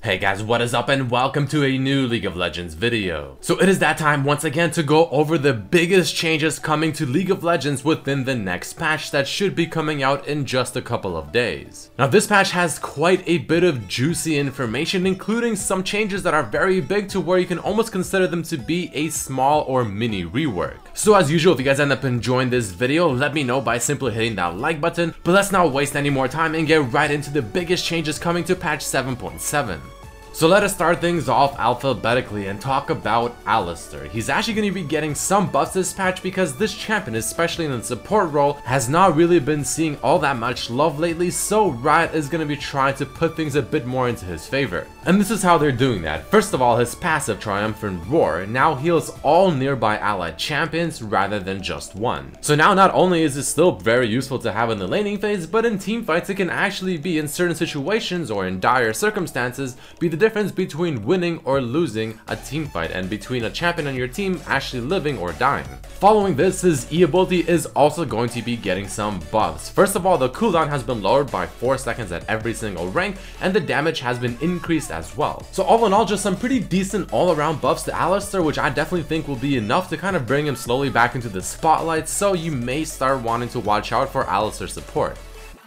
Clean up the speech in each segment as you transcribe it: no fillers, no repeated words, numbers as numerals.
Hey guys, what is up and welcome to a new League of Legends video. So it is that time once again to go over the biggest changes coming to League of Legends within the next patch that should be coming out in just a couple of days. Now this patch has quite a bit of juicy information, including some changes that are very big to where you can almost consider them to be a small or mini rework. So as usual, if you guys end up enjoying this video, let me know by simply hitting that like button, but let's not waste any more time and get right into the biggest changes coming to patch 7.7. So let us start things off alphabetically and talk about Alistar. He's actually going to be getting some buffs this patch because this champion, especially in the support role, has not really been seeing all that much love lately, so Riot is going to be trying to put things a bit more into his favor. And this is how they're doing that. First of all, his passive Triumphant Roar now heals all nearby allied champions rather than just one. So now not only is it still very useful to have in the laning phase, but in teamfights it can actually be, in certain situations or in dire circumstances, be the difference between winning or losing a team fight and between a champion on your team actually living or dying. Following this, his E ability is also going to be getting some buffs. First of all, the cooldown has been lowered by 4 seconds at every single rank, and the damage has been increased as well. So all in all, just some pretty decent all-around buffs to Alistar, which I definitely think will be enough to kind of bring him slowly back into the spotlight, so you may start wanting to watch out for Alistar support.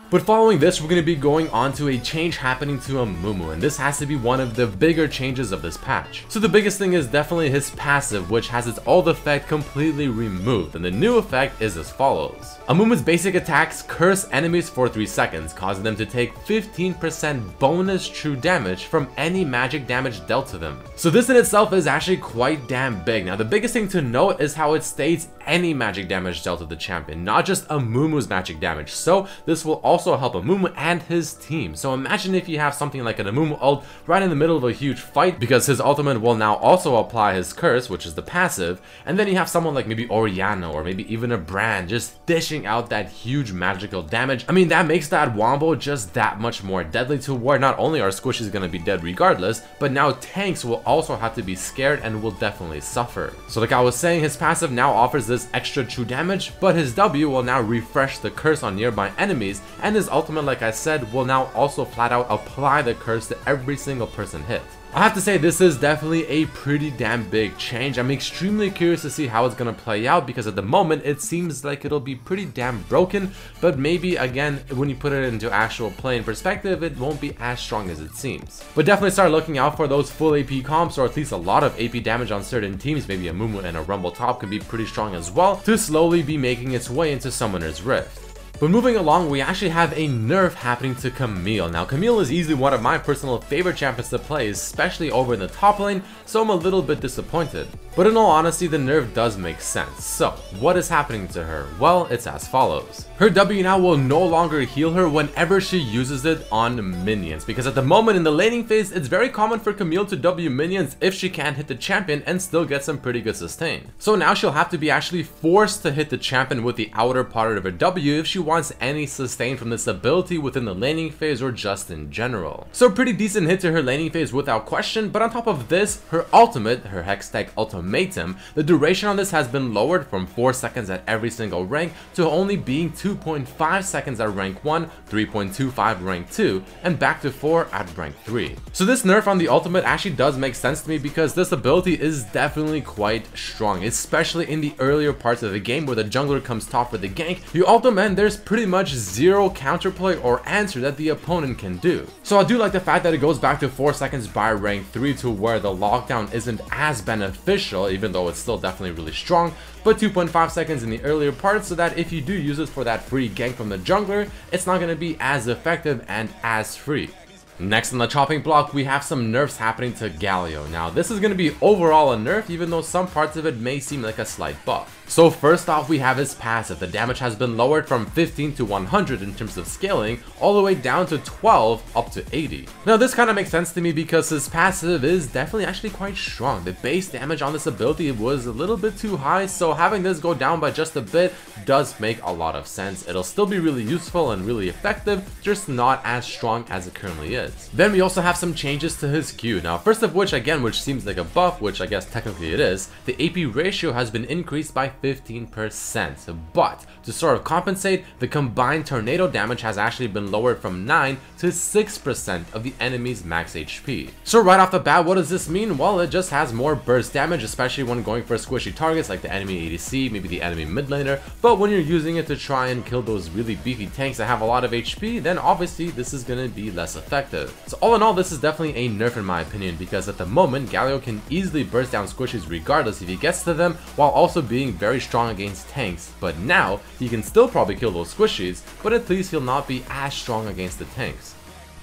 But following this, we're going to be going on to a change happening to Amumu, and this has to be one of the bigger changes of this patch. So the biggest thing is definitely his passive, which has its old effect completely removed, and the new effect is as follows. Amumu's basic attacks curse enemies for 3 seconds, causing them to take 15% bonus true damage from any magic damage dealt to them. So this in itself is actually quite damn big. Now the biggest thing to note is how it states any magic damage dealt to the champion, not just Amumu's magic damage. So this will also help Amumu and his team. So imagine if you have something like an Amumu ult right in the middle of a huge fight, because his ultimate will now also apply his curse, which is the passive, and then you have someone like maybe Orianna or maybe even a Brand just dishing out that huge magical damage. I mean, that makes that wombo just that much more deadly, to where not only are squishies gonna be dead regardless, but now tanks will also have to be scared and will definitely suffer. So like I was saying, his passive now offers this extra true damage, but his W will now refresh the curse on nearby enemies, and his ultimate, like I said, will now also flat out apply the curse to every single person hit. I have to say, this is definitely a pretty damn big change. I'm extremely curious to see how it's gonna play out, because at the moment it seems like it'll be pretty damn broken, but maybe again when you put it into actual play and perspective, it won't be as strong as it seems. But definitely start looking out for those full AP comps, or at least a lot of AP damage on certain teams. Maybe a Amumu and a Rumble top could be pretty strong as well, to slowly be making its way into Summoner's Rift. But moving along, we actually have a nerf happening to Camille. Now Camille is easily one of my personal favorite champions to play, especially over in the top lane, so I'm a little bit disappointed. But in all honesty, the nerf does make sense. So what is happening to her? Well, it's as follows. Her W now will no longer heal her whenever she uses it on minions, because at the moment in the laning phase, it's very common for Camille to W minions if she can't hit the champion and still get some pretty good sustain. So now she'll have to be actually forced to hit the champion with the outer part of her W if she wants any sustain from this ability within the laning phase or just in general. So pretty decent hit to her laning phase without question, but on top of this, her ultimate, her Hextech Ultimatum, the duration on this has been lowered from 4 seconds at every single rank to only being 2.5 seconds at rank 1, 3.25 rank 2, and back to 4 at rank 3. So this nerf on the ultimate actually does make sense to me, because this ability is definitely quite strong, especially in the earlier parts of the game where the jungler comes top for the gank. You ultimate and there's pretty much zero counterplay or answer that the opponent can do. So I do like the fact that it goes back to 4 seconds by rank 3, to where the lockdown isn't as beneficial, even though it's still definitely really strong, but 2.5 seconds in the earlier parts, so that if you do use it for that free gank from the jungler, it's not going to be as effective and as free. Next on the chopping block, we have some nerfs happening to Galio. Now this is going to be overall a nerf, even though some parts of it may seem like a slight buff. So first off, we have his passive. The damage has been lowered from 15 to 100 in terms of scaling, all the way down to 12 up to 80. Now this kind of makes sense to me, because his passive is definitely actually quite strong. The base damage on this ability was a little bit too high, so having this go down by just a bit does make a lot of sense. It'll still be really useful and really effective, just not as strong as it currently is. Then we also have some changes to his Q. Now first of which, again, which seems like a buff, which I guess technically it is, the AP ratio has been increased by 15%, but to sort of compensate, the combined tornado damage has actually been lowered from 9 to 6% of the enemy's max HP. So right off the bat, what does this mean? Well, it just has more burst damage, especially when going for squishy targets like the enemy ADC, maybe the enemy mid laner, but when you're using it to try and kill those really beefy tanks that have a lot of HP, then obviously this is going to be less effective. So all in all, this is definitely a nerf in my opinion, because at the moment, Galio can easily burst down squishies regardless if he gets to them, while also being very strong against tanks. But now, he can still probably kill those squishies, but at least he'll not be as strong against the tanks.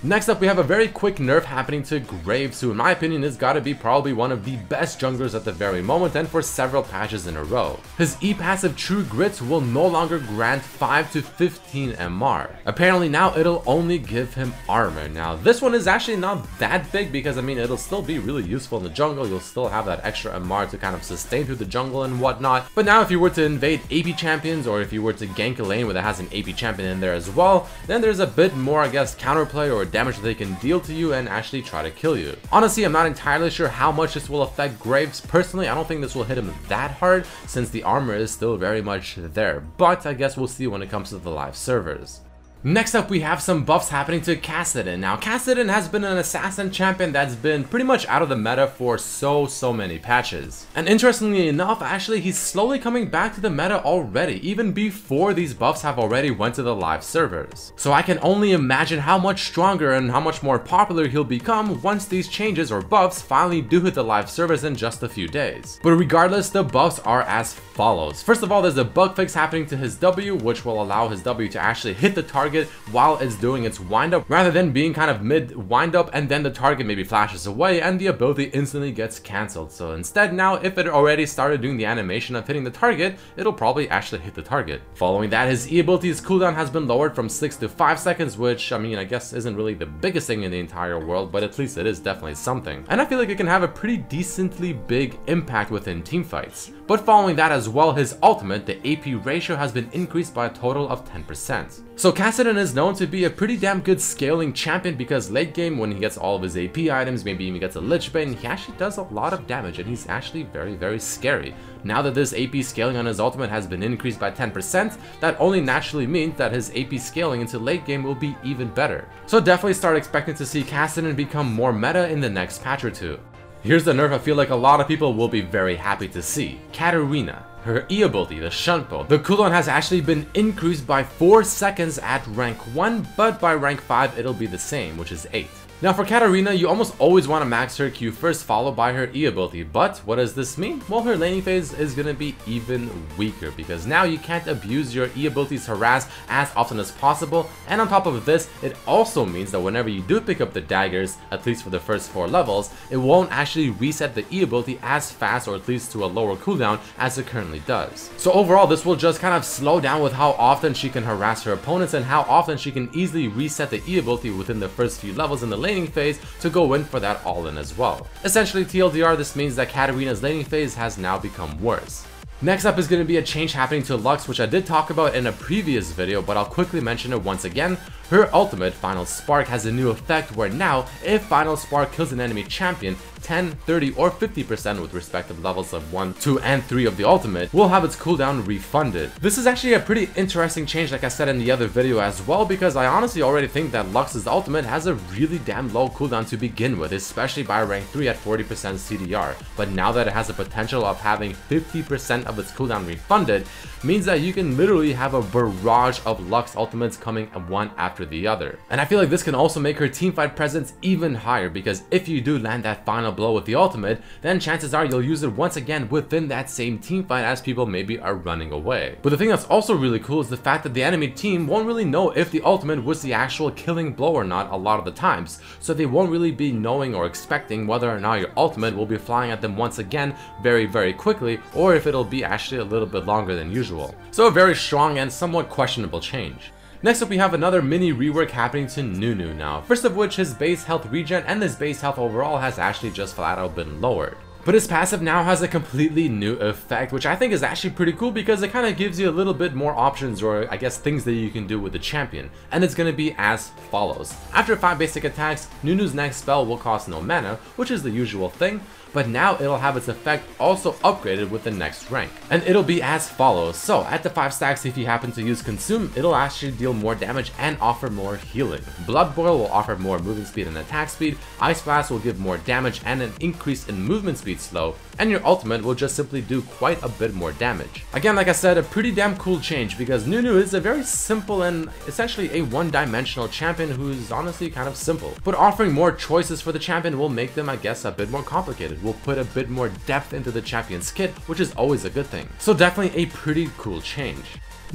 Next up, we have a very quick nerf happening to Graves, who in my opinion has got to be probably one of the best junglers at the very moment and for several patches in a row. His E passive True Grit will no longer grant 5 to 15 MR. Apparently now it'll only give him armor. Now this one is actually not that big because I mean it'll still be really useful in the jungle, you'll still have that extra MR to kind of sustain through the jungle and whatnot. But now if you were to invade AP champions or if you were to gank a lane where that has an AP champion in there as well, then there's a bit more I guess counterplay or damage that they can deal to you and actually try to kill you. Honestly, I'm not entirely sure how much this will affect Graves. Personally, I don't think this will hit him that hard since the armor is still very much there, but I guess we'll see when it comes to the live servers. Next up, we have some buffs happening to Kassadin. Now, Kassadin has been an assassin champion that's been pretty much out of the meta for so many patches. And interestingly enough, actually, he's slowly coming back to the meta already, even before these buffs have already went to the live servers. So I can only imagine how much stronger and how much more popular he'll become once these changes or buffs finally do hit the live servers in just a few days. But regardless, the buffs are as follows. First of all, there's a bug fix happening to his W, which will allow his W to actually hit the target while it's doing its wind up, rather than being kind of mid wind up and then the target maybe flashes away and the ability instantly gets cancelled. So instead now, if it already started doing the animation of hitting the target, it'll probably actually hit the target. Following that, his E ability's cooldown has been lowered from 6 to 5 seconds, which I mean I guess isn't really the biggest thing in the entire world, but at least it is definitely something. And I feel like it can have a pretty decently big impact within teamfights. But following that as well, his ultimate, the AP ratio, has been increased by a total of 10%. So Kassadin is known to be a pretty damn good scaling champion because late game when he gets all of his AP items, maybe even gets a Lich Bane, he actually does a lot of damage and he's actually very scary. Now that this AP scaling on his ultimate has been increased by 10%, that only naturally means that his AP scaling into late game will be even better. So definitely start expecting to see Kassadin become more meta in the next patch or two. Here's the nerf I feel like a lot of people will be very happy to see. Katarina. Her E ability, the Shoutout, the cooldown has actually been increased by 4 seconds at rank 1, but by rank 5 it'll be the same, which is 8. Now for Katarina, you almost always want to max her Q first, followed by her E ability, but what does this mean? Well, her laning phase is going to be even weaker because now you can't abuse your E ability's harass as often as possible, and on top of this, it also means that whenever you do pick up the daggers, at least for the first 4 levels, it won't actually reset the E ability as fast or at least to a lower cooldown as it currently does. So overall, this will just kind of slow down with how often she can harass her opponents and how often she can easily reset the E ability within the first few levels in the laning phase to go in for that all-in as well. Essentially, TLDR, this means that Katarina's laning phase has now become worse. Next up is going to be a change happening to Lux, which I did talk about in a previous video, but I'll quickly mention it once again. Her ultimate, Final Spark, has a new effect where now, if Final Spark kills an enemy champion, 10, 30, or 50% with respective levels of 1, 2, and 3 of the ultimate, will have its cooldown refunded. This is actually a pretty interesting change, like I said in the other video as well, because I honestly already think that Lux's ultimate has a really damn low cooldown to begin with, especially by rank 3 at 40% CDR. But now that it has the potential of having 50% of its cooldown refunded, means that you can literally have a barrage of Lux ultimates coming one after the other. And I feel like this can also make her teamfight presence even higher, because if you do land that final blow with the ultimate, then chances are you'll use it once again within that same teamfight as people maybe are running away. But the thing that's also really cool is the fact that the enemy team won't really know if the ultimate was the actual killing blow or not a lot of the times, so they won't really be knowing or expecting whether or not your ultimate will be flying at them once again very quickly, or if it'll be actually a little bit longer than usual. So a very strong and somewhat questionable change. Next up, we have another mini rework happening to Nunu now. First of which, his base health regen and his base health overall has actually just flat out been lowered. But his passive now has a completely new effect, which I think is actually pretty cool because it kind of gives you a little bit more options, or I guess things that you can do with the champion. And it's going to be as follows. After 5 basic attacks, Nunu's next spell will cost no mana, which is the usual thing, but now it'll have its effect also upgraded with the next rank. And it'll be as follows. So at the 5 stacks, if you happen to use Consume, it'll actually deal more damage and offer more healing. Blood Boil will offer more moving speed and attack speed, Ice Blast will give more damage and an increase in movement speed slow, and your ultimate will just simply do quite a bit more damage. Again, like I said, a pretty damn cool change because Nunu is a very simple and essentially a one-dimensional champion who's honestly kind of simple. But offering more choices for the champion will make them, I guess, a bit more complicated. Will put a bit more depth into the champion's kit, which is always a good thing. So definitely a pretty cool change.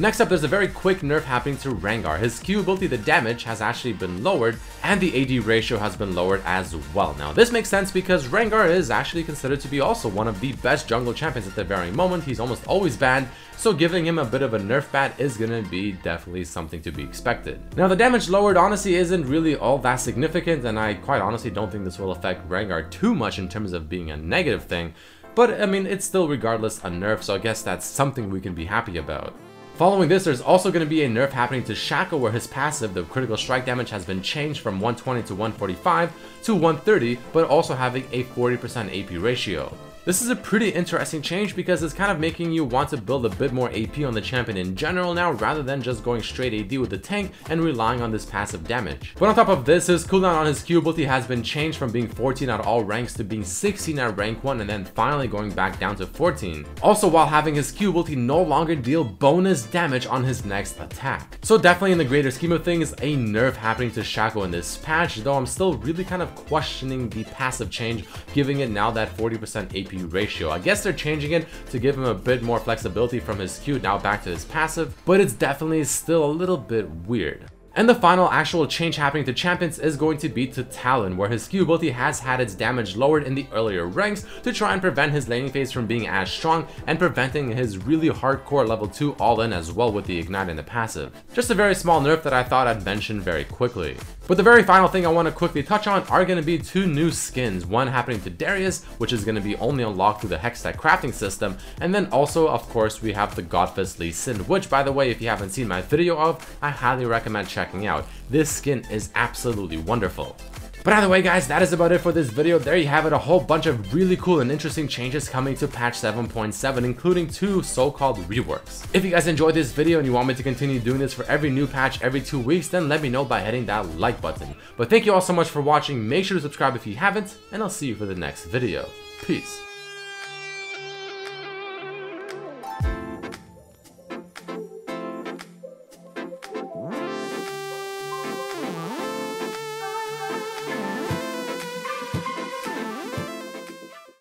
Next up, there's a very quick nerf happening to Rengar. His Q ability, the damage, has actually been lowered, and the AD ratio has been lowered as well. Now, this makes sense because Rengar is actually considered to be also one of the best jungle champions at the very moment. He's almost always banned, so giving him a bit of a nerf bat is gonna be definitely something to be expected. Now, the damage lowered honestly isn't really all that significant, and I quite honestly don't think this will affect Rengar too much in terms of being a negative thing, but I mean, it's still regardless a nerf, so I guess that's something we can be happy about. Following this, there's also going to be a nerf happening to Shaco where his passive, the critical strike damage, has been changed from 120 to 145 to 130, but also having a 40% AP ratio. This is a pretty interesting change because it's kind of making you want to build a bit more AP on the champion in general now rather than just going straight AD with the tank and relying on this passive damage. But on top of this, his cooldown on his Q ability has been changed from being 14 at all ranks to being 16 at rank 1 and then finally going back down to 14. Also, while having his Q ability no longer deal bonus damage on his next attack. So definitely in the greater scheme of things, a nerf happening to Shaco in this patch, though I'm still really kind of questioning the passive change, giving it now that 40% AP ratio. I guess they're changing it to give him a bit more flexibility from his Q now back to his passive, but it's definitely still a little bit weird. And the final actual change happening to champions is going to be to Talon, where his Q ability has had its damage lowered in the earlier ranks to try and prevent his laning phase from being as strong and preventing his really hardcore level 2 all-in as well with the ignite and the passive. Just a very small nerf that I thought I'd mention very quickly. But the very final thing I want to quickly touch on are going to be 2 new skins, one happening to Darius, which is going to be only unlocked through the Hextech crafting system, and then also, of course, we have the Godfist Lee Sin, which, by the way, if you haven't seen my video of, I highly recommend checking out. This skin is absolutely wonderful. But either way, guys, that is about it for this video. There you have it, a whole bunch of really cool and interesting changes coming to patch 7.7, including 2 so-called reworks. If you guys enjoyed this video and you want me to continue doing this for every new patch every 2 weeks, then let me know by hitting that like button. But thank you all so much for watching. Make sure to subscribe if you haven't, and I'll see you for the next video. Peace.